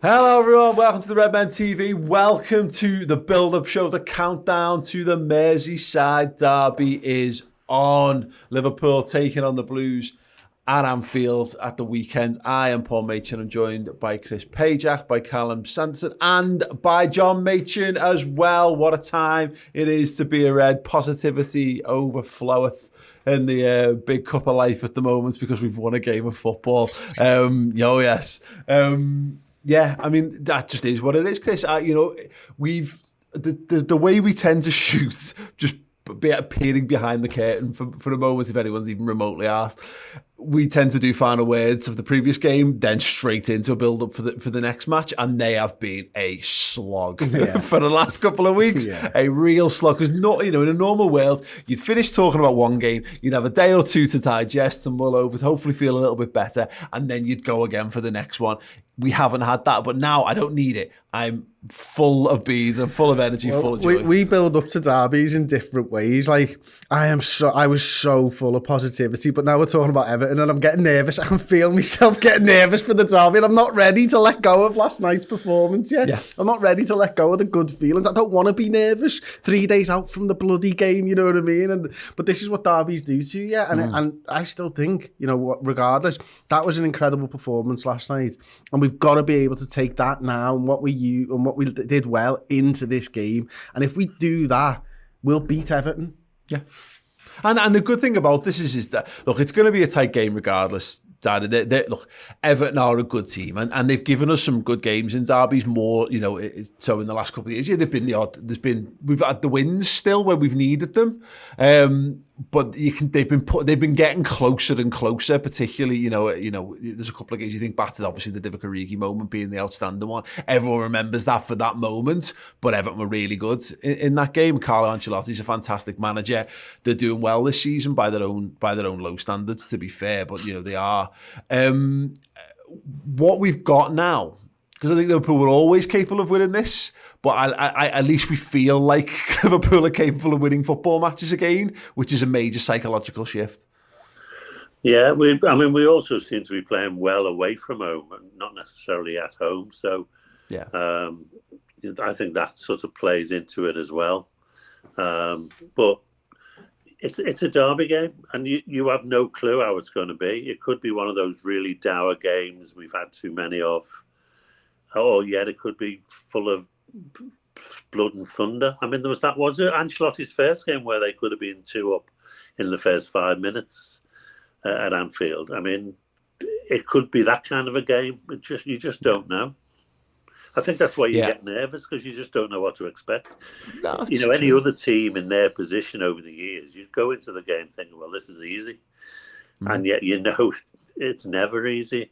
Hello everyone, welcome to the Redmen TV. Welcome to the build-up show. The countdown to the Merseyside Derby is on. Liverpool taking on the Blues at Anfield at the weekend. I am Paul Machin. I'm joined by Chris Pajak, by Callum Sanderson, and by John Machin as well. What a time it is to be a Red. Positivity overfloweth in the big cup of life at the moment because we've won a game of football. Yes. Yeah, I mean that just is what it is, Chris. We've the way we tend to shoot, just peering behind the curtain for a moment, if anyone's even remotely asked. We tend to do final words of the previous game, then straight into a build-up for the next match, and they have been a slog for the last couple of weeks. Yeah. A real slog, because in a normal world, you'd finish talking about one game, you'd have a day or two to digest and mull over, to hopefully feel a little bit better, and then you'd go again for the next one. We haven't had that, but now I don't need it. I'm full of beans, I'm full of energy, full of joy. We build up to derbies in different ways. Like I was so full of positivity, but now we're talking about Everton and I'm getting nervous. I can feel myself getting nervous for the derby and I'm not ready to let go of last night's performance yet. Yeah. I'm not ready to let go of the good feelings. I don't want to be nervous 3 days out from the bloody game, you know what I mean? But this is what derbies do to you, and I still think, regardless, that was an incredible performance last night, and we've got to be able to take that now and what we did well into this game. And if we do that, we'll beat Everton. Yeah. And the good thing about this is that, look, it's going to be a tight game regardless. Look, Everton are a good team, and they've given us some good games in derbies. More, so in the last couple of years, they've been the odd. We've had the wins still where we've needed them, but they've been getting closer and closer. Particularly, there's a couple of games you think back to, obviously the Divock Origi moment being the outstanding one. Everyone remembers that for that moment, but Everton were really good in that game. Carlo Ancelotti's a fantastic manager. They're doing well this season by their own low standards, to be fair, but they are. What we've got now, because I think Liverpool were always capable of winning this, but I at least we feel like Liverpool are capable of winning football matches again, which is a major psychological shift. Yeah, we also seem to be playing well away from home and not necessarily at home. So yeah, I think that sort of plays into it as well. But it's a derby game, and you have no clue how it's going to be. It could be one of those really dour games we've had too many of, or yet it could be full of blood and thunder. I mean, was it Ancelotti's first game where they could have been 2 up in the first 5 minutes at Anfield? I mean, it could be that kind of a game. You just don't know. I think that's why you get nervous, because you just don't know what to expect. Any other team in their position over the years, you'd go into the game thinking, well, this is easy. And yet it's never easy.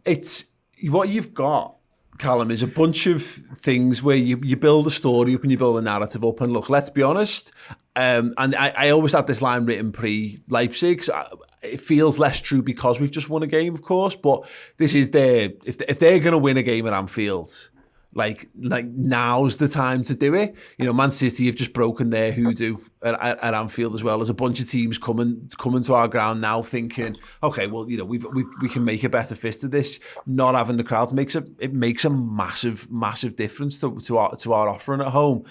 It's what you've got, Callum, is a bunch of things where you build a story up and you build a narrative up. And look, let's be honest, and I always had this line written pre-Leipzig. So it feels less true because we've just won a game, of course, but this is if they're going to win a game at Anfield, like now's the time to do it. Man City have just broken their hoodoo at Anfield as well. There's a bunch of teams coming to our ground now thinking, okay, well, we can make a better fist of this. Not having the crowds makes a massive difference to our offering at home.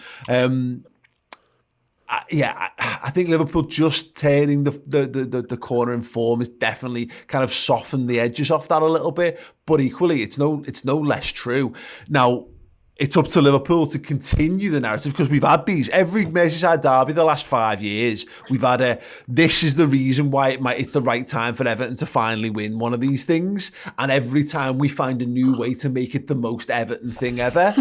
I think Liverpool just turning the corner in form has definitely kind of softened the edges off that a little bit. But equally, it's no less true. Now, it's up to Liverpool to continue the narrative, because we've had these every Merseyside derby the last 5 years. We've had this is the reason why it's the right time for Everton to finally win one of these things, and every time we find a new way to make it the most Everton thing ever.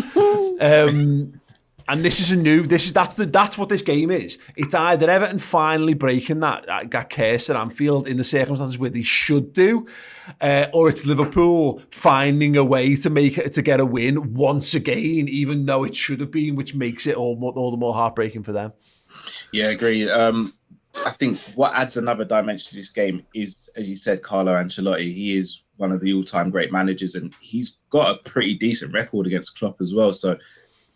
And this is that's what this game is. It's either Everton finally breaking that curse at Anfield in the circumstances where they should do, or it's Liverpool finding a way to get a win once again, even though it should have been, which makes it all the more heartbreaking for them. Yeah, I agree. I think what adds another dimension to this game is, as you said, Carlo Ancelotti. He is one of the all-time great managers, and he's got a pretty decent record against Klopp as well. So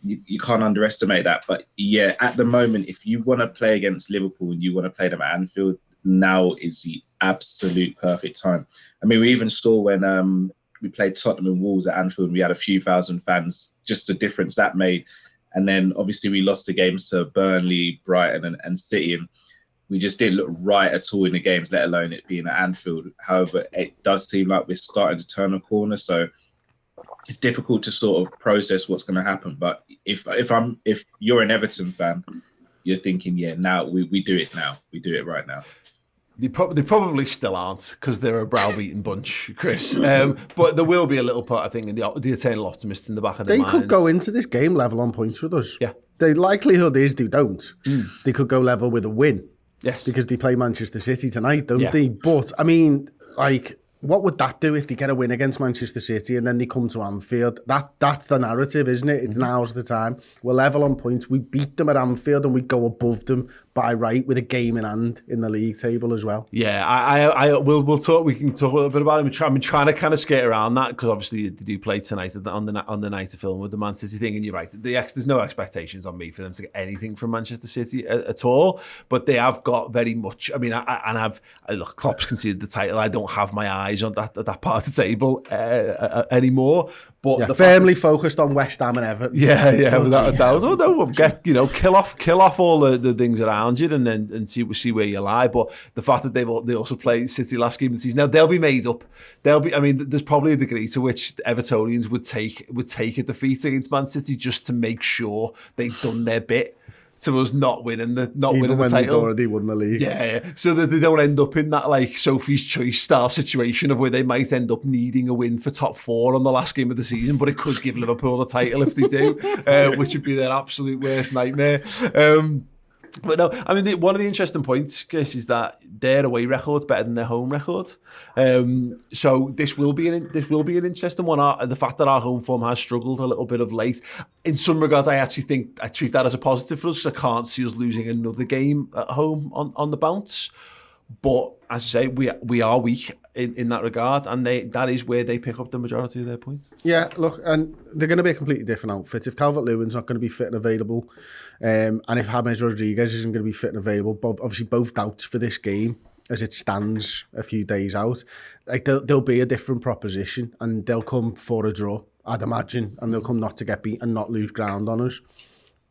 you can't underestimate that. But yeah, at the moment, if you want to play against Liverpool and you want to play them at Anfield, now is the absolute perfect time. I mean, we even saw when we played Tottenham and Wolves at Anfield. And we had a few thousand fans. Just the difference that made. And then obviously we lost the games to Burnley, Brighton, and City, and we just didn't look right at all in the games, let alone it being at Anfield. However, it does seem like we're starting to turn a corner, so it's difficult to sort of process what's going to happen. But if you're an Everton fan, you're thinking, yeah, now we do it now. We do it right now. They probably still aren't, because they're a browbeaten bunch, Chris. But there will be a little part, I think, in the eternal optimists in the back of their minds. They could go into this game level on points with us. Yeah. The likelihood is they don't. They could go level with a win. Yes. Because they play Manchester City tonight, don't they? But, I mean, like, what would that do if they get a win against Manchester City and then they come to Anfield? That's the narrative, isn't it? Now's the time. We're level on points. We beat them at Anfield and we go above them by right with a game in hand in the league table as well. Yeah, we'll talk. We can talk a little bit about it. I've been trying to kind of skate around that, because obviously they do play tonight on the night of film with the Man City thing, and you're right. There's no expectations on me for them to get anything from Manchester City at all, but they have got very much. I mean, look, Klopp's conceded the title. I don't have my eyes on that part of the table anymore. But firmly focused on West Ham and Everton. Yeah, without a doubt. Oh no, kill off all the things around you, and then see where you lie. But the fact that they also played City last game of the season, now they'll be made up. I mean, there's probably a degree to which Evertonians would take a defeat against Man City just to make sure they've done their bit to us not winning the title. Even when they'd already won the league. Yeah, so that they don't end up in that like Sophie's Choice style situation of where they might end up needing a win for top 4 on the last game of the season, but it could give Liverpool the title if they do, which would be their absolute worst nightmare. But no, I mean, one of the interesting points, Chris, is that their away record's better than their home record. So this will be an interesting one. The fact that our home form has struggled a little bit of late, in some regards, I actually think I treat that as a positive for us, because I can't see us losing another game at home on the bounce. But as I say, we are weak in that regard, and that is where they pick up the majority of their points. Yeah, look, and they're going to be a completely different outfit. If Calvert-Lewin's not going to be fit and available, and if James Rodriguez isn't going to be fit and available, obviously both doubts for this game as it stands a few days out, like they'll be a different proposition, and they'll come for a draw, I'd imagine, and they'll come not to get beat and not lose ground on us.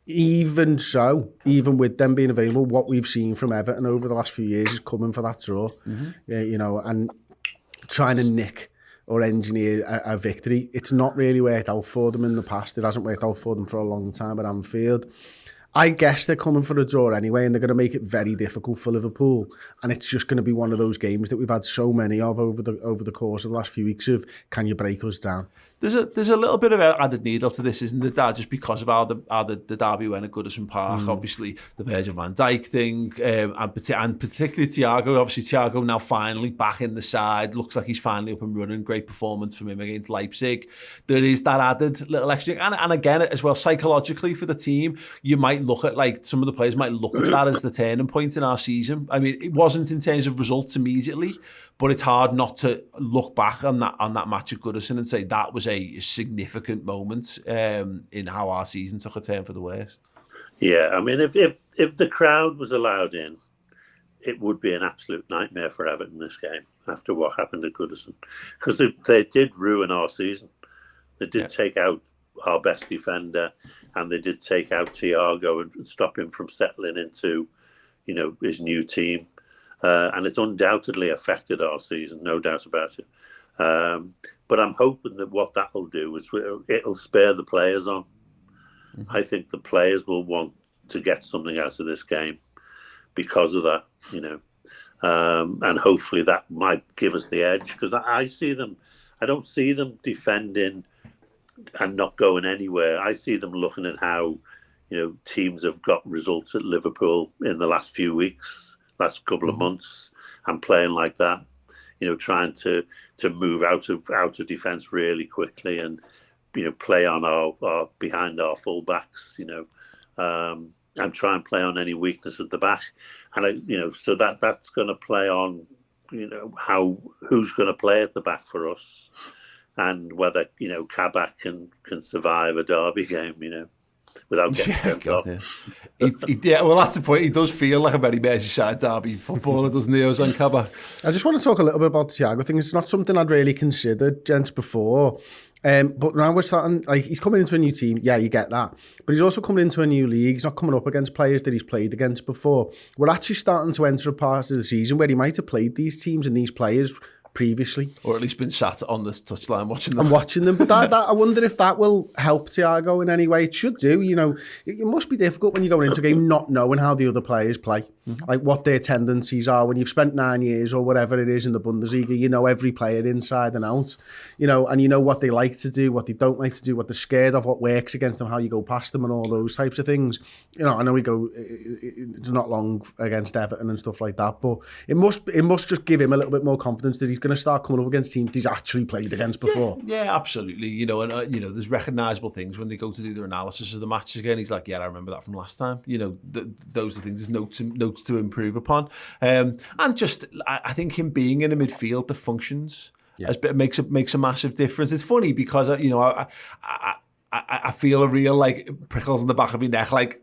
Even so, even with them being available, what we've seen from Everton over the last few years is coming for that draw, and trying to nick or engineer a victory. It's not really worked out for them in the past. It hasn't worked out for them for a long time at Anfield. I guess they're coming for a draw anyway, and they're going to make it very difficult for Liverpool. And it's just going to be one of those games that we've had so many of over the course of the last few weeks of, can you break us down? There's a little bit of added needle to this, isn't there, just because of how the derby went at Goodison Park. Obviously, the Virgil van Dijk thing, and particularly Thiago. Obviously, Thiago now finally back in the side. Looks like he's finally up and running. Great performance from him against Leipzig. There is that added little extra. And again, as well, psychologically for the team, you might look at, like, some of the players might look at that as the turning point in our season. I mean, it wasn't in terms of results immediately, but it's hard not to look back on that match at Goodison and say that was a significant moment in how our season took a turn for the worse. Yeah, I mean, if the crowd was allowed in, it would be an absolute nightmare for Everton this game after what happened at Goodison, because they did ruin our season. They did take out our best defender, and they did take out Thiago and stop him from settling into, his new team. And it's undoubtedly affected our season, no doubt about it. But I'm hoping that what that will do is it'll spare the players on. I think the players will want to get something out of this game because of that, and hopefully that might give us the edge, because I don't see them defending and not going anywhere. I see them looking at how, teams have got results at Liverpool in the last few weeks, last couple of months, and playing like that, trying to move out of defence really quickly and, play on our behind our full backs, and try and play on any weakness at the back. And, so that's going to play on, who's going to play at the back for us, and whether, Kabak can survive a derby game, without getting turned off. Well, that's the point. He does feel like a very Merseyside Derby footballer, doesn't he, Ozan Kabak? I just want to talk a little bit about the Thiago thing. It's not something I'd really considered, gents, before. But now we're starting, like, he's coming into a new team. Yeah, you get that. But he's also coming into a new league. He's not coming up against players that he's played against before. We're actually starting to enter a part of the season where he might have played these teams and these players previously. Or at least been sat on this touchline watching them. I'm watching them. But that I wonder if that will help Thiago in any way. It should do. You know, it must be difficult when you're going into a game not knowing how the other players play. Mm-hmm. Like what their tendencies are. When you've spent 9 years or whatever it is in the Bundesliga, you know every player inside and out. You know, and you know what they like to do, what they don't like to do, what they're scared of, what works against them, how you go past them and all those types of things. You know, I know it's not long against Everton and stuff like that, but it must just give him a little bit more confidence that he's going to start coming up against teams he's actually played against before. Yeah, absolutely. You know, and there's recognisable things when they go to do their analysis of the matches again. He's like, yeah, I remember that from last time. You know, those are things. There's notes to improve upon, and just I think him being in a midfield that functions makes a massive difference. It's funny because I feel a real like prickles in the back of my neck, like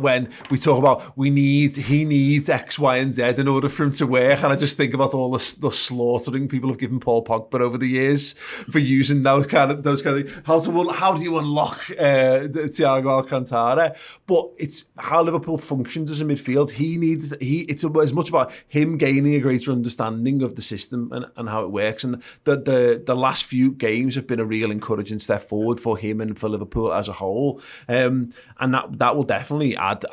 when we talk about he needs X, Y, and Z in order for him to work, and I just think about all the slaughtering people have given Paul Pogba over the years for using those kind of how do you unlock Thiago Alcantara? But it's how Liverpool functions as a midfield. It's as much about him gaining a greater understanding of the system and how it works, and the last few games have been a real encouraging step forward for him and for Liverpool as a whole, and that will definitely add,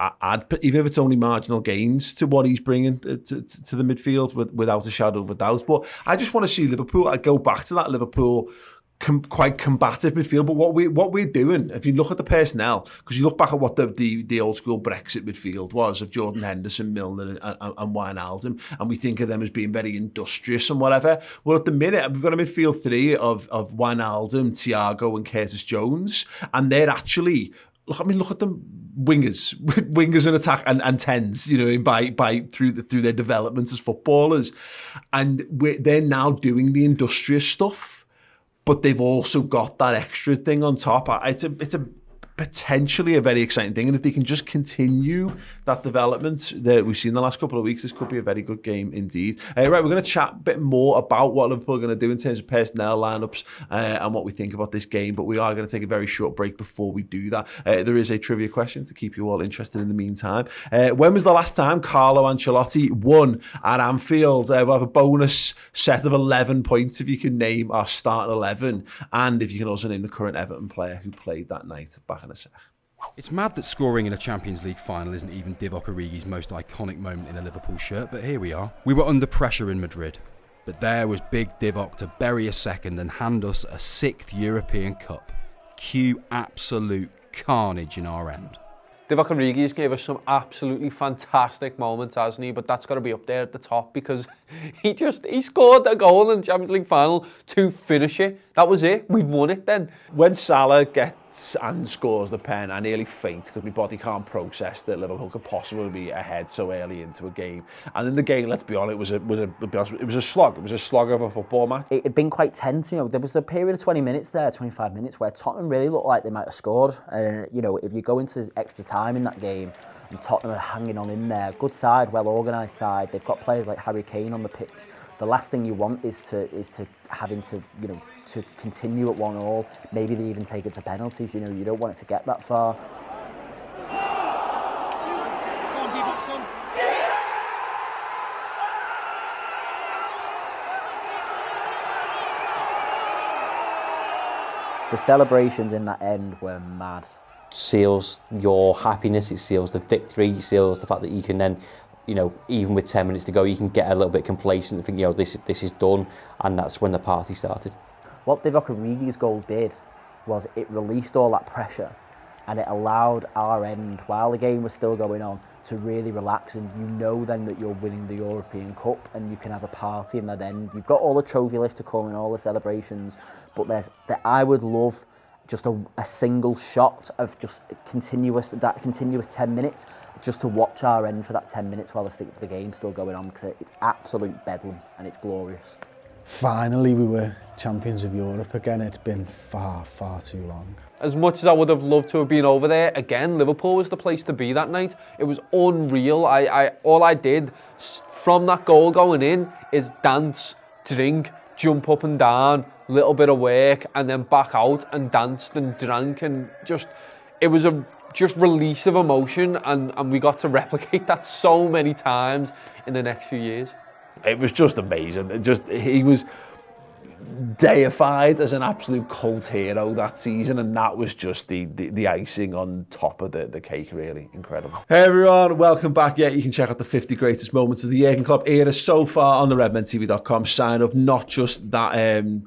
even if it's only marginal gains to what he's bringing to the midfield, without a shadow of a doubt. But I just want to see Liverpool. I go back to that Liverpool quite combative midfield, but what we're doing, if you look at the personnel, because you look back at what the old school Brexit midfield was of Jordan Henderson, Milner and Wijnaldum, and we think of them as being very industrious and whatever. Well, at the minute we've got a midfield three of Wijnaldum, Thiago and Curtis Jones, and they're actually look at them, wingers in attack and tens, you know, by through their development as footballers, and they're now doing the industrious stuff. But they've also got that extra thing on top. It's a potentially a very exciting thing, and if they can just continue that development that we've seen the last couple of weeks, this could be a very good game indeed. Right, we're going to chat a bit more about what Liverpool are going to do in terms of personnel lineups and what we think about this game, but we are going to take a very short break before we do that. There is a trivia question to keep you all interested in the meantime. When was the last time Carlo Ancelotti won at Anfield? We'll have a bonus set of 11 points if you can name our starting 11, and if you can also name the current Everton player who played that night. Back in a sec. It's mad that scoring in a Champions League final isn't even Divock Origi's most iconic moment in a Liverpool shirt, but here we are. We were under pressure in Madrid, but there was big Divock to bury a second and hand us a 6th European Cup. Cue absolute carnage in our end. Divock Origi's gave us some absolutely fantastic moments, hasn't he? But that's got to be up there at the top because he scored a goal in the Champions League final to finish it. That was it. We'd won it then. When Salah gets and scores the pen, I nearly faint because my body can't process that Liverpool could possibly be ahead so early into a game. And in the game, let's be honest, it was a slog. It was a slog of a football match. It had been quite tense. You know, there was a period of 20 minutes there, 25 minutes, where Tottenham really looked like they might have scored. You know, if you go into extra time in that game, and Tottenham are hanging on in there, good side, well organised side. They've got players like Harry Kane on the pitch. The last thing you want is to having to, you know, to continue at 1-1. Maybe they even take it to penalties. You know, you don't want it to get that far. The celebrations in that end were mad. Seals your happiness, it seals the victory, it seals the fact that you can then, you know, even with 10 minutes to go, you can get a little bit complacent and think, you know, this is done, and that's when the party started. What Divock Origi's goal did was it released all that pressure, and it allowed our end, while the game was still going on, to really relax, and you know then that you're winning the European Cup and you can have a party in that end. You've got all the trophy lift to come and all the celebrations, but I would love just a single shot of just continuous 10 minutes, just to watch our end for that 10 minits while the game's still going on, because it's absolute bedlam and it's glorious. finally we were champions of Europe again. It's been far, far too long. As much as I would have loved to have been over there, again, Liverpool was the place to be that night. It was unreal. All I did from that goal going in is dance, drink, jump up and down, little bit of work, and then back out and danced and drank, and it was a release of emotion, and we got to replicate that so many times in the next few years. It was just amazing. He was deified as an absolute cult hero that season, and that was just the icing on top of the cake. Really incredible. Hey everyone, welcome back. Yeah, you can check out the 50 greatest moments of the Jurgen Klopp era so far on the redmentv.com. Sign up. Not just that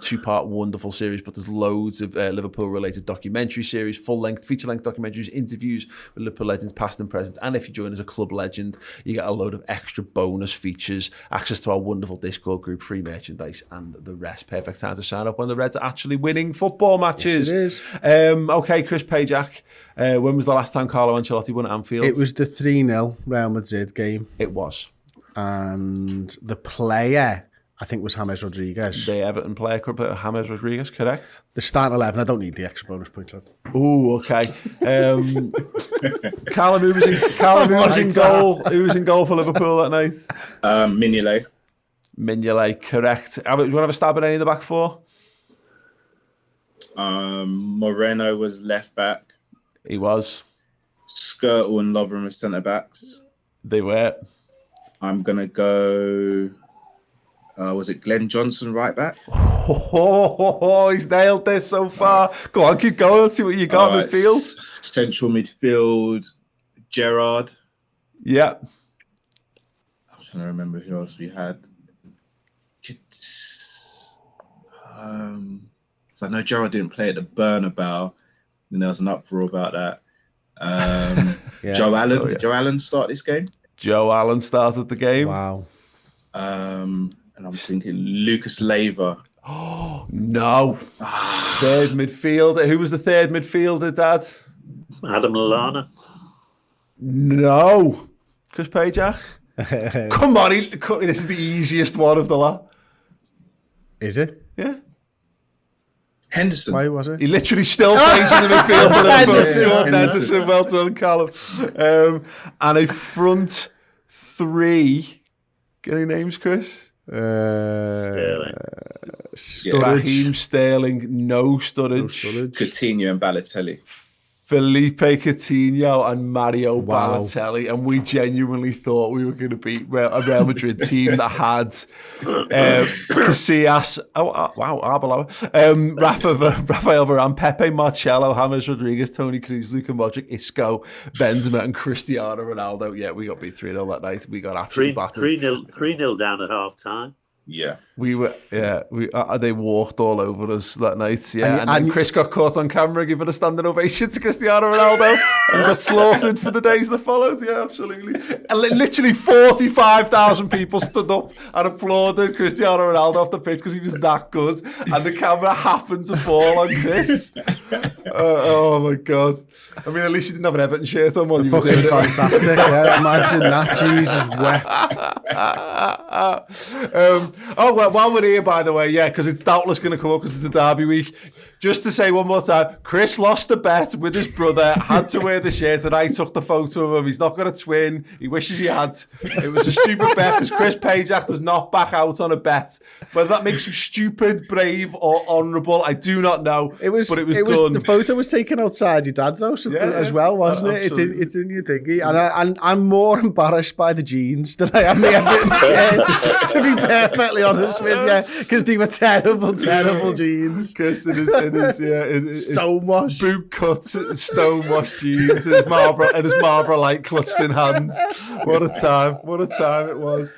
two-part wonderful series, but there's loads of Liverpool related documentary series, full-length, feature-length documentaries, interviews with Liverpool legends past and present, and if you join as a club legend you get a load of extra bonus features, access to our wonderful Discord group, free merchandise, and the rest. Perfect time to sign up when the Reds are actually winning football matches. Yes, it is. Okay, Chris Pajak, when was the last time Carlo Ancelotti won at Anfield? It was the 3-0 Real Madrid game. It was. And the player, I think, was James Rodriguez. The Everton player, James Rodriguez, correct? The starting 11, I don't need the extra bonus points on. Ooh, okay. Callum, who was in goal? Who was in goal for Liverpool that night? Mignolet, correct. Do you want to have a stab at any of the back four? Moreno was left back. He was. Skirtle and Lovren were centre backs. They were. I'm gonna go. Was it Glenn Johnson right back? Oh, he's nailed this so far. Go on, keep going. Let's see what you got midfield. Central midfield, Gerrard. Yeah. I'm trying to remember who else we had. So I know Gerrard didn't play at the Bernabeu, and there was an uproar about that. Yeah. Joe Allen. Did Joe Allen start this game? Joe Allen started the game. Wow. And I'm thinking Lucas Leiva. Oh, no. Third midfielder. Who was the third midfielder, Dad? Adam Lallana. No. Chris Pajak? Come on. This is the easiest one of the lot. Is it? Yeah. Henderson. Why was it? He literally still plays in the midfield for Liverpool. Henderson, well done, Callum. And a front three. Get any names, Chris? Sterling. Raheem Sterling, no Sturridge. Coutinho and Balotelli. Felipe Coutinho and Mario Balotelli, and we genuinely thought we were going to beat a Real Madrid team that had Casillas, Arbeloa, Rafael Varane, Pepe, Marcelo, James Rodriguez, Toni Kroos, Luka Modric, Isco, Benzema, and Cristiano Ronaldo. Yeah, we got beat 3-0 that night. We got absolutely battered. 3-0 down at half time. Yeah, we were. Yeah, they walked all over us that night. Yeah, and then Chris got caught on camera giving a standing ovation to Cristiano Ronaldo and got slaughtered for the days that followed. Yeah, absolutely. And literally 45,000 people stood up and applauded Cristiano Ronaldo off the pitch because he was that good, and the camera happened to fall on Chris. Oh my God! I mean, at least he didn't have an Everton shirt on while he was doing it. Fantastic! Yeah, imagine that. Jesus wept. Well, while we're here, by the way, yeah, because it's doubtless going to come up because it's a derby week. Just to say one more time, Chris lost a bet with his brother, had to wear the shirt, and I took the photo of him. He's not got a twin. He wishes he had. It was a stupid bet because Chris Pajak does not back out on a bet. Whether that makes him stupid, brave, or honourable, I do not know. But it was done. The photo was taken outside your dad's house as well, wasn't it? It's in your thingy. And I'm more embarrassed by the jeans than I am the Everton shirt, to be perfectly honest with you, because they were terrible jeans. Because it is, yeah. Stonewash. Boot cut, stonewash jeans, and his Marlboro light clutched in hand. What a time it was.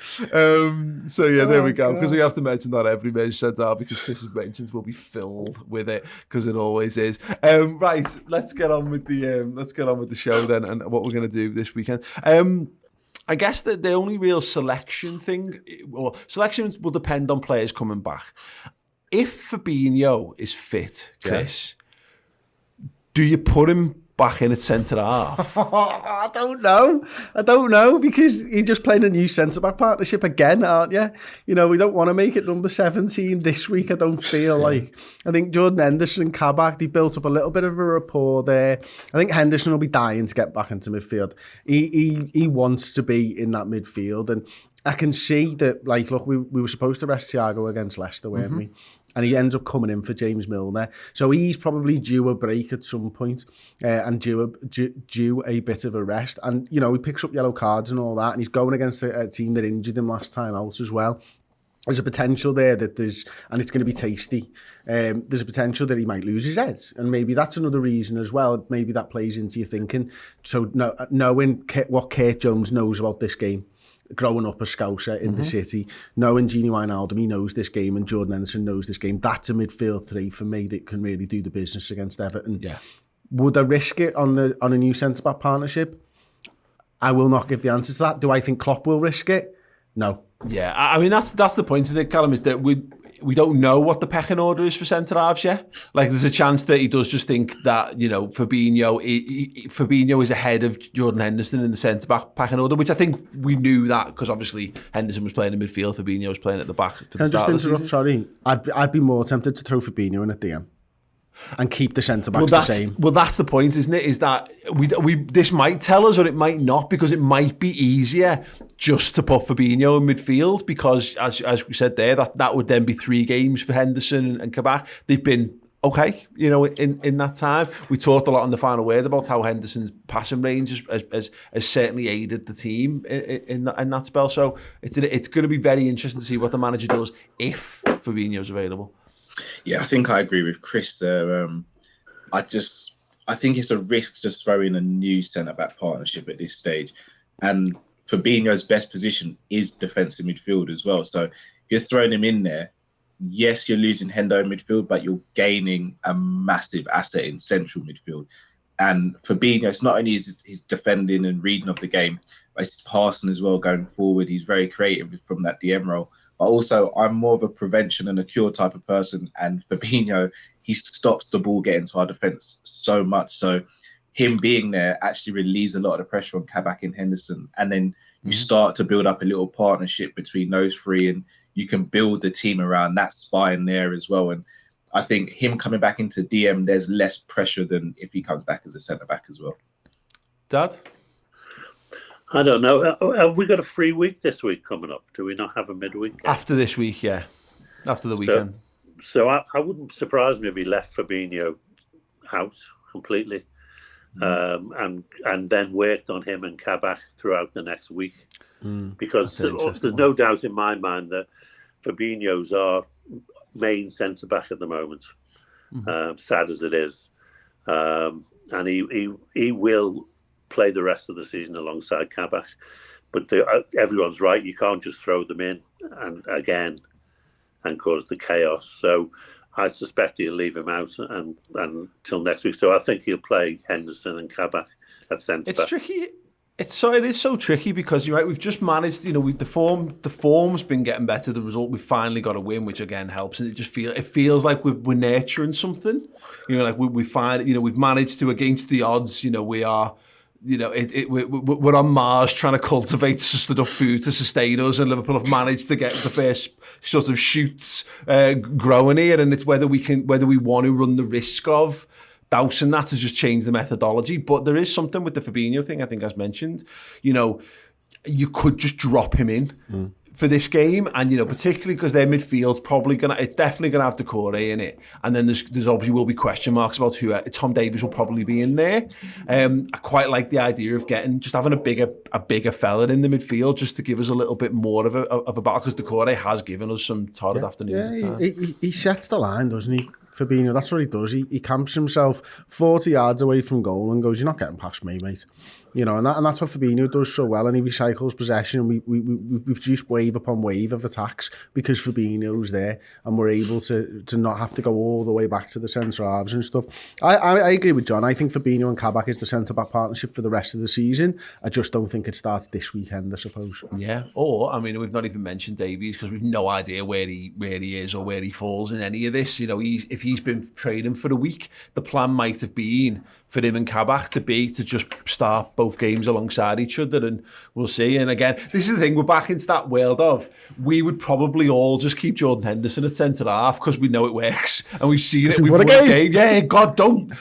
So yeah, there we go. Because we have to mention that every Merseyside Derby, because Chris's mentions will be filled with it, because it always is. Right, let's get on with the show then, and what we're going to do this weekend. I guess that the only real selection will depend on players coming back. If Fabinho is fit, Chris, do you put him back in at centre-half? I don't know, because you're just playing a new centre-back partnership again, aren't you? You know, we don't want to make it number 17 this week, I don't feel like. I think Jordan Henderson and Kabak, they built up a little bit of a rapport there. I think Henderson will be dying to get back into midfield. He wants to be in that midfield, and I can see that, like, look, we were supposed to rest Thiago against Leicester, weren't we? And he ends up coming in for James Milner. So he's probably due a break at some point, and due a bit of a rest. And, you know, he picks up yellow cards and all that, and he's going against a team that injured him last time out as well. There's a potential there and it's going to be tasty. There's a potential that he might lose his head. And maybe that's another reason as well. Maybe that plays into your thinking. So knowing what Kurt Jones knows about this game, growing up a Scouser in the city, knowing Gini Wijnaldum, he knows this game, and Jordan Henderson knows this game. That's a midfield three for me that can really do the business against Everton. Yeah. Would I risk it on a new centre-back partnership? I will not give the answer to that. Do I think Klopp will risk it? No. Yeah, I mean, that's the point of it, Callum, is that we don't know what the pecking order is for centre-halves yet. Like, there's a chance that he does just think that, you know, Fabinho is ahead of Jordan Henderson in the centre-back pecking order, which I think we knew that because obviously Henderson was playing in midfield, Fabinho was playing at the back. Can I just interrupt? Sorry, I'd be more tempted to throw Fabinho in at DM and keep the centre-backs the same. Well, that's the point, isn't it? Is that this might tell us or it might not, because it might be easier just to put Fabinho in midfield, because as we said there, that would then be 3 games for Henderson and Kabak. They've been okay, you know, in that time. We talked a lot on the final word about how Henderson's passing range has certainly aided the team in that spell. So it's going to be very interesting to see what the manager does if Fabinho's available. Yeah, I think I agree with Chris there. I think it's a risk just throwing a new centre-back partnership at this stage. And Fabinho's best position is defensive midfield as well. So you're throwing him in there. Yes, you're losing Hendo in midfield, but you're gaining a massive asset in central midfield. And Fabinho, it's not only his defending and reading of the game, but it's his passing as well going forward. He's very creative from that DM role. But also, I'm more of a prevention and a cure type of person. And Fabinho, he stops the ball getting to our defence so much. So him being there actually relieves a lot of the pressure on Kabak and Henderson. And then you start to build up a little partnership between those three, and you can build the team around that spine there as well. And I think him coming back into DM, there's less pressure than if he comes back as a centre-back as well. Dad? I don't know. Have we got a free week this week coming up? Do we not have a midweek? After this week, yeah. After the weekend. So I wouldn't surprise me if he left Fabinho out completely, and then worked on him and Kabak throughout the next week. Because there's no doubt in my mind that Fabinho's our main centre-back at the moment, sad as it is. And he will play the rest of the season alongside Kabak. But everyone's right, you can't just throw them in and cause the chaos. So I suspect he'll leave him out and until next week. So I think he'll play Henderson and Kabak at centre-back. It's tricky. It is so tricky because you're right. We've just managed, you know, the form's been getting better. The result, we've finally got a win, which again helps, and it feels like we're nurturing something. You know, like we find, you know, we've managed to, against the odds, you know, we are, you know, we're on Mars trying to cultivate enough food to sustain us, and Liverpool have managed to get the first sort of shoots growing here, and it's whether we want to run the risk of dousing that to just change the methodology. But there is something with the Fabinho thing, I think, as mentioned. You know, you could just drop him in for this game, and, you know, particularly because their midfield's it's definitely gonna have Decore in it, and then there's obviously will be question marks about who. Tom Davies will probably be in there. I quite like the idea of having a bigger fella in the midfield, just to give us a little bit more of a battle, because Decore has given us some torrid afternoons. Yeah, he sets the line, doesn't he? Fabinho, that's what he does. He camps himself 40 yards away from goal and goes, "You're not getting past me, mate." You know, and that's what Fabinho does so well, and he recycles possession, and we produce wave upon wave of attacks because Fabinho's there, and we're able to not have to go all the way back to the centre halves and stuff. I agree with John. I think Fabinho and Kabak is the centre-back partnership for the rest of the season. I just don't think it starts this weekend, I suppose. Yeah, or, I mean, we've not even mentioned Davies because we've no idea where he is or where he falls in any of this. You know, if if he's been training for a week, the plan might have been for him and Kabak to just start both games alongside each other, and we'll see. And again, this is the thing, we're back into that world of, we would probably all just keep Jordan Henderson at centre-half because we know it works, and we've seen it, we've won a game. Yeah, God, don't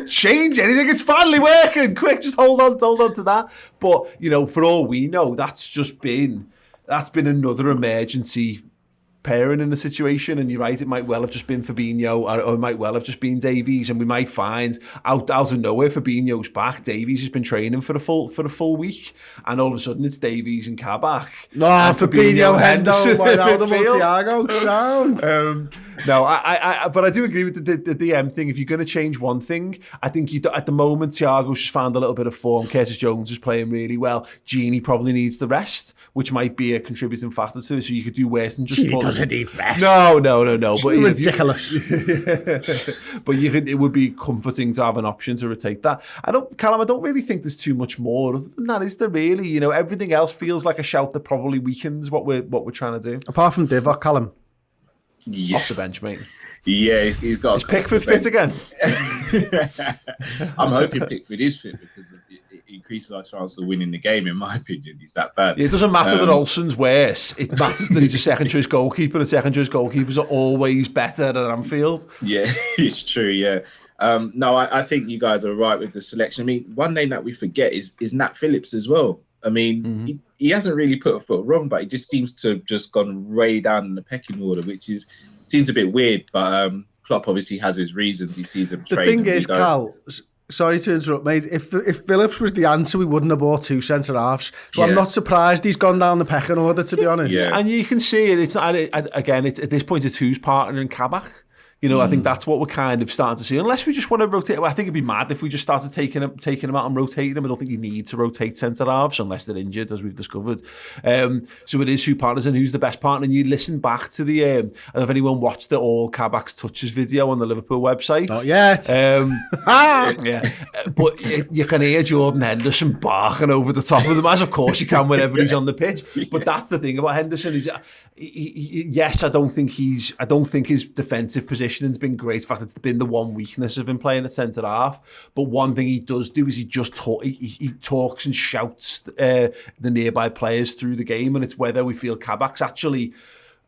change anything, it's finally working, quick, just hold on to that. But, you know, for all we know, that's been another emergency pairing in the situation, and you're right, it might well have just been Fabinho, or it might well have just been Davies, and we might find out of nowhere Fabinho's back, Davies has been training for a full week, and all of a sudden it's Davies and Kabak. Fabinho, Henderson, Thiago, sound. No, but I do agree with the DM thing. If you're going to change one thing, I think at the moment Thiago's just found a little bit of form. Curtis Jones is playing really well. Gini probably needs the rest, which might be a contributing factor to it. So you could do worse than just. Gini doesn't need rest. No. But ridiculous. But it would be comforting to have an option to rotate that. Callum, I don't really think there's too much more other than that, is there really? You know, everything else feels like a shout that probably weakens what we're trying to do. Apart from Divock, Callum. Yeah. Off the bench, mate. Yeah, he's got. Is Pickford fit again? I'm hoping Pickford is fit because it increases our chance of winning the game. In my opinion, he's that bad. Yeah, it doesn't matter that Olsen's worse. It matters that he's a second choice goalkeeper, and second choice goalkeepers are always better at Anfield. Yeah, it's true. Yeah. No, I think you guys are right with the selection. I mean, one name that we forget is Nat Phillips as well. I mean, he hasn't really put a foot wrong, but he just seems to have just gone way down in the pecking order, which seems a bit weird. But Klopp obviously has his reasons. He sees him training. The thing is, Cal, sorry to interrupt, mate. If Phillips was the answer, we wouldn't have bought two centre-halves. So I'm not surprised he's gone down the pecking order, to be honest. Yeah. And you can see it. It's not, again, at this point, it's who's partnering Kabak. You know, I think that's what we're kind of starting to see. Unless we just want to rotate. Well, I think it'd be mad if we just started taking them out and rotating them. I don't think you need to rotate centre-halves unless they're injured, as we've discovered. So it is who partners and who's the best partner. And you listen back to the... I don't know if anyone watched the All Kabak's Touches video on the Liverpool website. Not yet. Yeah. But you can hear Jordan Henderson barking over the top of them, as of course you can whenever he's on the pitch. But that's the thing about Henderson. Yes, I don't think his defensive positioning's been great. In fact, it's been the one weakness of him playing at centre half. But one thing he does do is he talks and shouts the nearby players through the game, and it's whether we feel Kabak's actually,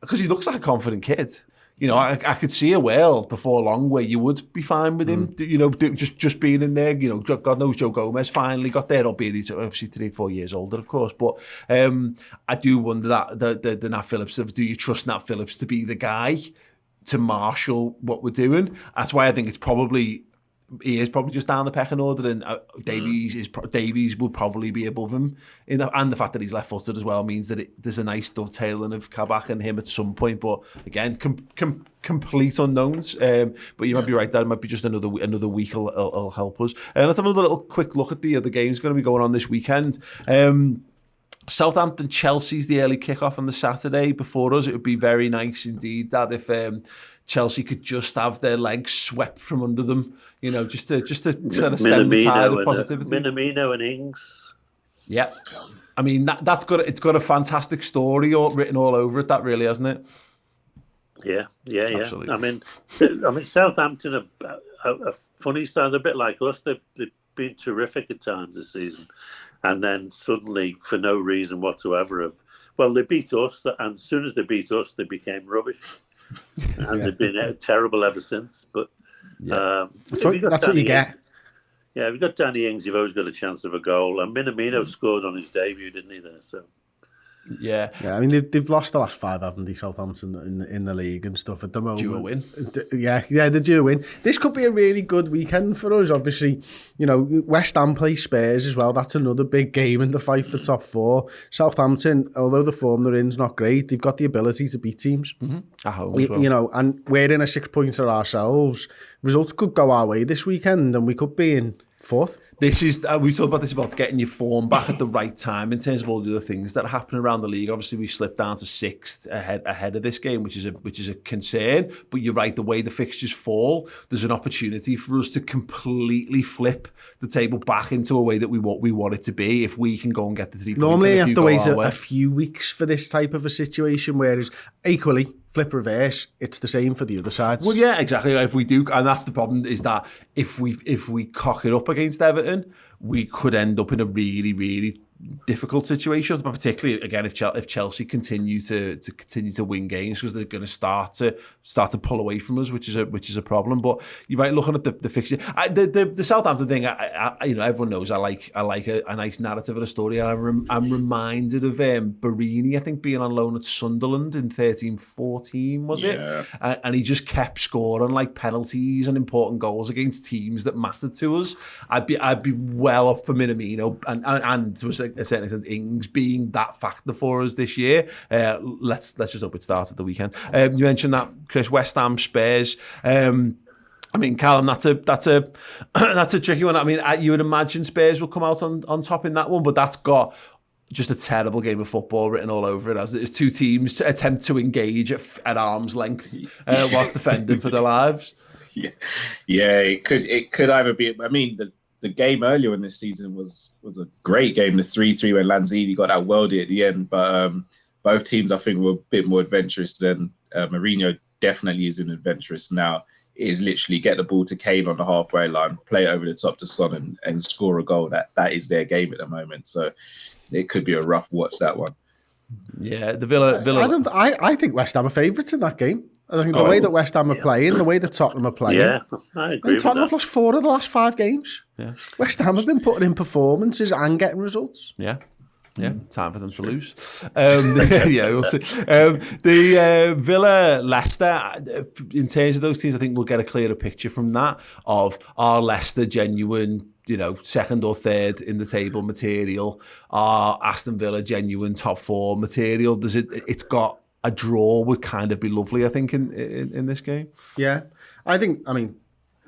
because he looks like a confident kid. You know, I could see a world before long where you would be fine with him, you know, just being in there. You know, God knows Joe Gomez finally got there, albeit he's obviously 3-4 years older, of course. But I do wonder that the Nat Phillips, do you trust Nat Phillips to be the guy to marshal what we're doing? That's why I think he is probably just down the pecking order, and Davies would probably be above him. And the fact that he's left-footed as well means that there's a nice dovetailing of Kabak and him at some point. But again, complete unknowns. But you might be right, that might be just another week will help us. Let's have another little quick look at the other games going to be going on this weekend. Southampton Chelsea's the early kickoff on the Saturday. Before us, it would be very nice indeed that if Chelsea could just have their legs swept from under them, you know, just to sort of stem the tide of positivity. Minamino and Ings. Yeah, I mean it's got a fantastic story written all over it. That really, hasn't it? Yeah. Absolutely. I mean, Southampton are a funny side, a bit like us. They've been terrific at times this season. And then suddenly, for no reason whatsoever, they beat us, and as soon as they beat us, they became rubbish. And they've been terrible ever since. But that's what you get. Yeah, if you've got Danny Ings, you've always got a chance of a goal. And Minamino scored on his debut, didn't he, there? So. Yeah. I mean, they've lost the last 5, haven't they, Southampton in the league and stuff at the moment. Due a win. Yeah, the due win. This could be a really good weekend for us. Obviously, you know, West Ham play Spurs as well. That's another big game in the fight for top 4. Southampton, although the form they're in is not great, they've got the ability to beat teams. At home as well. You know, and we're in a 6-pointer ourselves. Results could go our way this weekend, and we could be in 4th. This is we talked about this, about getting your form back at the right time in terms of all the other things that are happening around the league. Obviously, we slipped down to 6th ahead of this game, which is a concern. But you're right, the way the fixtures fall, there's an opportunity for us to completely flip the table back into a way that we want it to be. If we can go and get the 3 points. Normally, you have to wait a few weeks for this type of a situation. Whereas equally, flip reverse, it's the same for the other sides. Well, yeah, exactly. If we do, and that's the problem, is that if we cock it up against Everton, we could end up in a really, really difficult situation, but particularly again if Chelsea continue to win games, because they're going to start to pull away from us, which is a problem. But you might looking at the fixture, the Southampton thing. Everyone knows I like a nice narrative of a story, and I'm reminded of Barini, I think, being on loan at Sunderland in 13-14, was it? And he just kept scoring like penalties and important goals against teams that mattered to us. I'd be well up for Minamino and to a certain extent Ings being that factor for us this year. Let's just hope it starts at the weekend. You mentioned that, Chris, West Ham Spurs. I mean, Callum, that's a tricky one. I mean, you would imagine Spurs will come out on top in that one, but that's got just a terrible game of football written all over it, as it is two teams to attempt to engage at arm's length whilst defending for their lives. Yeah, it could either be. I mean, the game earlier in this season was a great game, the 3-3 when Lanzini got that worldie at the end. But both teams, I think, were a bit more adventurous than Mourinho definitely isn't adventurous now. It is literally get the ball to Kane on the halfway line, play it over the top to Son and score a goal. That is their game at the moment. So it could be a rough watch, that one. Yeah, the Villa. I think West Ham are favourites in that game. I think the way that West Ham are playing, the way that Tottenham are playing. Yeah, I agree. Tottenham have lost 4 of the last 5 games. Yeah. West Ham have been putting in performances and getting results. Yeah. Yeah, time for them to lose. Yeah, we'll see. The Villa, Leicester, in terms of those teams, I think we'll get a clearer picture from that of, are Leicester genuine, second or third in the table material? Are Aston Villa genuine top 4 material? It's got a draw would kind of be lovely, I think, in this game. Yeah, I mean,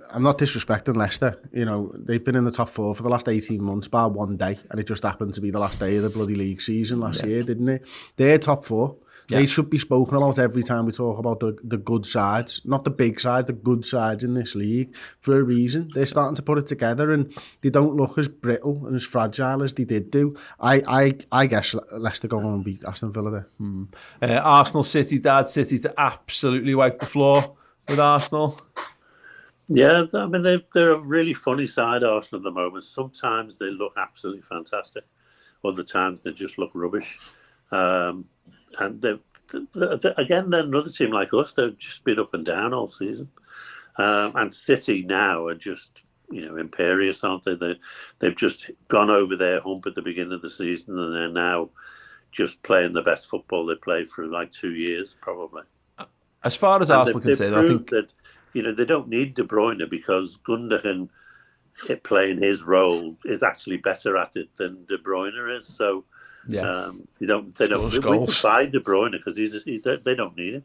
I'm not disrespecting Leicester. They've been in the top 4 for the last 18 months, bar one day, and it just happened to be the last day of the bloody league season last year, didn't it? They're top 4. Yeah. They should be spoken about every time we talk about the good sides, not the big sides, the good sides in this league, for a reason. They're starting to put it together, and they don't look as brittle and as fragile as they did do. I guess Leicester go on and beat Aston Villa there. Arsenal, City, Dad, City to absolutely wipe the floor with Arsenal. Yeah, I mean, they're a really funny side, Arsenal, at the moment. Sometimes they look absolutely fantastic. Other times they just look rubbish. And again, they're another team like us. They've just been up and down all season. And City now are just, imperious, aren't they? They've just gone over their hump at the beginning of the season, and they're now just playing the best football they played for like 2 years, probably. As far as Arsenal concerned, I think that they don't need De Bruyne, because Gundogan, playing his role, is actually better at it than De Bruyne is. So. Yeah, they don't buy De Bruyne because they don't need him.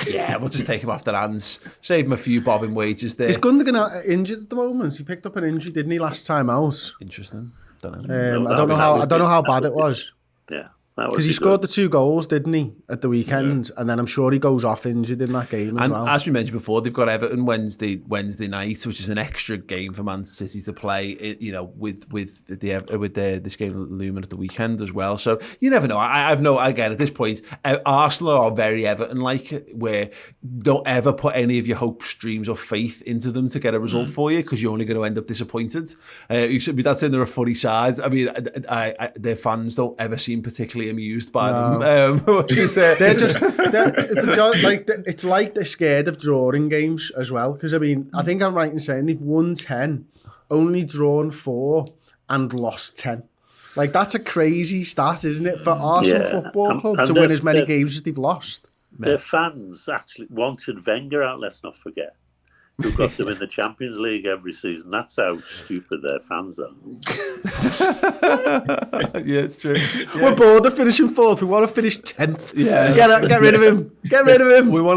Yeah, we'll just take him off their hands, save him a few bobbing wages there. Is Gundogan injured at the moment? He picked up an injury, didn't he, last time out? Interesting. Don't know. I don't know how bad it was. Yeah. Because he scored the 2 goals, didn't he, at the weekend? Yeah. And then I'm sure he goes off injured in that game as well. As we mentioned before, they've got Everton Wednesday night, which is an extra game for Man City to play. With this game looming at the weekend as well. So you never know. Again, at this point, Arsenal are very Everton-like, where don't ever put any of your hopes, dreams, or faith into them to get a result for you, because you're only going to end up disappointed. That's in their funny side. I mean, their fans don't ever seem particularly amused by them. They're it's like they're scared of drawing games as well. Because I think I'm right in saying they've won 10, only drawn 4, and lost 10. Like, that's a crazy stat, isn't it, for Arsenal Football Club to win as many games as they've lost? Their fans actually wanted Wenger out. Let's not forget. Who got them in the Champions League every season. That's how stupid their fans are. Yeah, it's true. Yeah. We're bored of finishing 4th. We want to finish 10th. Yeah. Get rid of him. Get rid of him. We want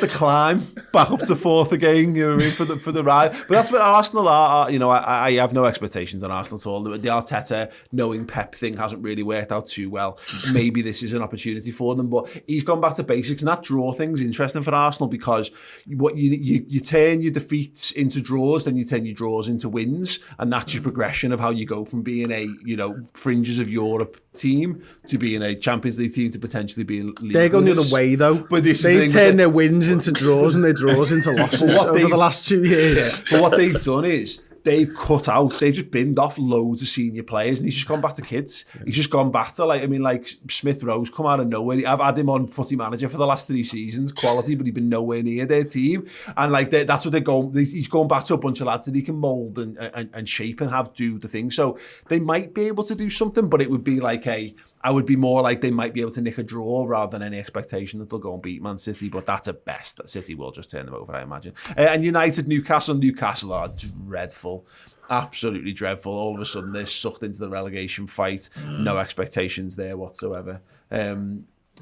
the climb back up to 4th again, you know what I mean, for the ride. But that's what Arsenal are. I have no expectations on Arsenal at all. The Arteta knowing Pep thing hasn't really worked out too well. Maybe this is an opportunity for them, but he's gone back to basics, and that draw thing's interesting for Arsenal, because what you turn your defeats into draws, then you turn your draws into wins, and that's your progression of how you go from being a, you know, fringes of Europe team to being a Champions League team to potentially being league They're going the winners. other way though. But they've turned their wins into draws and their draws into losses over the last 2 years. Yeah. But what they've done is they've just binned off loads of senior players, and he's just gone back to kids. He's just gone back to, like Smith Rowe's come out of nowhere. I've had him on Footy Manager for the last 3 seasons, quality, but he's been nowhere near their team. And like that's what they're going. He's going back to a bunch of lads that he can mould and shape and have do the thing. So they might be able to do something, but it would be like I would be more like they might be able to nick a draw rather than any expectation that they'll go and beat Man City, but that's at best. That City will just turn them over, I imagine. And United, Newcastle are dreadful. Absolutely dreadful. All of a sudden, they're sucked into the relegation fight. No expectations there whatsoever.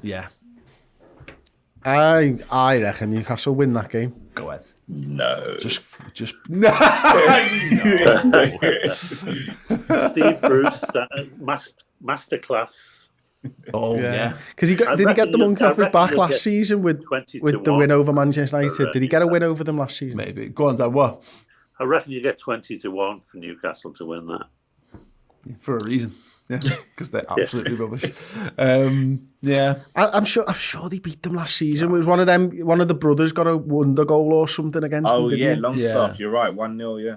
Yeah. I reckon Newcastle win that game. Go ahead. No. Just no. Steve Bruce, masterclass. Oh yeah. Because did he get the monkey off his back last season with the win over Manchester United? Did he get a win over them last season? Maybe. Go on, Dad. What? I reckon you get 20-1 for Newcastle to win that. For a reason. Yeah, because they're absolutely rubbish. Yeah, I'm sure they beat them last season. It was one of them. One of the brothers got a wonder goal or something against them. Oh yeah, he? Longstaff. You're right. 1-0. Yeah.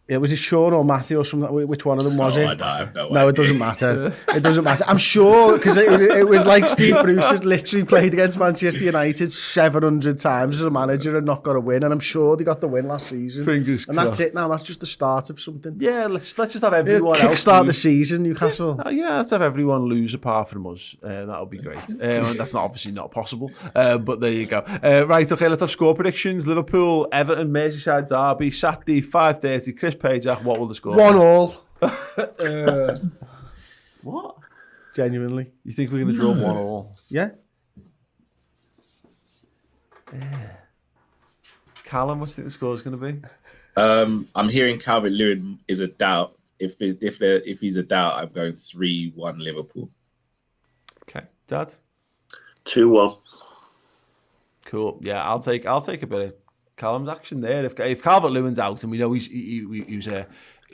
Yeah, was it Sean or Matty or something? Which one of them was it? No, it doesn't matter. It doesn't matter. I'm sure, because it was like Steve Bruce has literally played against Manchester United 700 times as a manager and not got a win, and I'm sure they got the win last season. Fingers and crossed. That's it now. That's just the start of something. Yeah, let's just have everyone else kickstart the season, Newcastle. Yeah, let's have everyone lose apart from us. That'll be great. That's obviously not possible, but there you go. Right, okay, let's have score predictions. Liverpool, Everton, Merseyside Derby, Saturday, 5:30. Chris Pajak, what will the score 1-1. What? Genuinely. You think we're going to draw 1-1? Yeah. Callum, what do you think the score is going to be? I'm hearing Calvert-Lewin is a doubt. If he's a doubt, I'm going 3-1 Liverpool. Okay, Dad. 2-1. Cool. Yeah, I'll take a bit of Callum's action there. If Calvert-Lewin's out, and we know he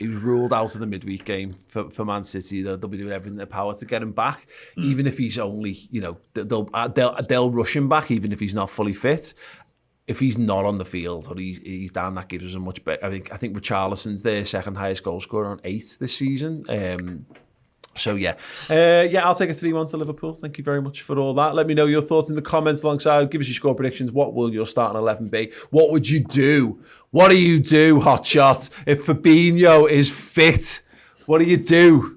was ruled out of the midweek game for Man City, they'll be doing everything in their power to get him back. Even if he's only, they'll rush him back, even if he's not fully fit. If he's not on the field or he's down, that gives us a much better. I think Richarlison's their second highest goal scorer on 8 this season. So yeah, I'll take a 3-1 to Liverpool. Thank you very much for all that. Let me know your thoughts in the comments alongside. Give us your score predictions. What will your starting 11 be? What would you do? What do you do, Hotshot? If Fabinho is fit, what do you do?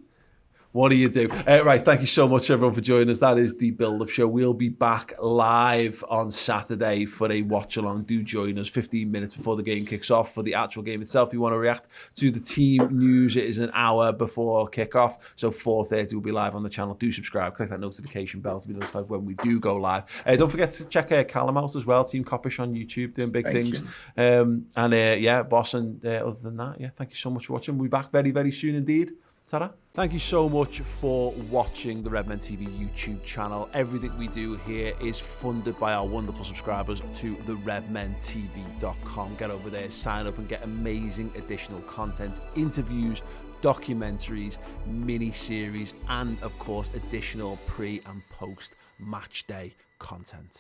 What do you do? Right, thank you so much, everyone, for joining us. That is the build-up show. We'll be back live on Saturday for a watch-along. Do join us 15 minutes before the game kicks off for the actual game itself. If you want to react to the team news, it is an hour before kick-off, so 4:30 we'll be live on the channel. Do subscribe, click that notification bell to be notified when we do go live. Don't forget to check Callum out as well, Team Coppish on YouTube, doing big things. Boss, and other than that, thank you so much for watching. We'll be back very, very soon indeed. Ta-da. Thank you so much for watching the Redmen TV YouTube channel. Everything we do here is funded by our wonderful subscribers to the redmentv.com. Get over there, sign up and get amazing additional content, interviews, documentaries, mini-series, and of course additional pre and post match day content.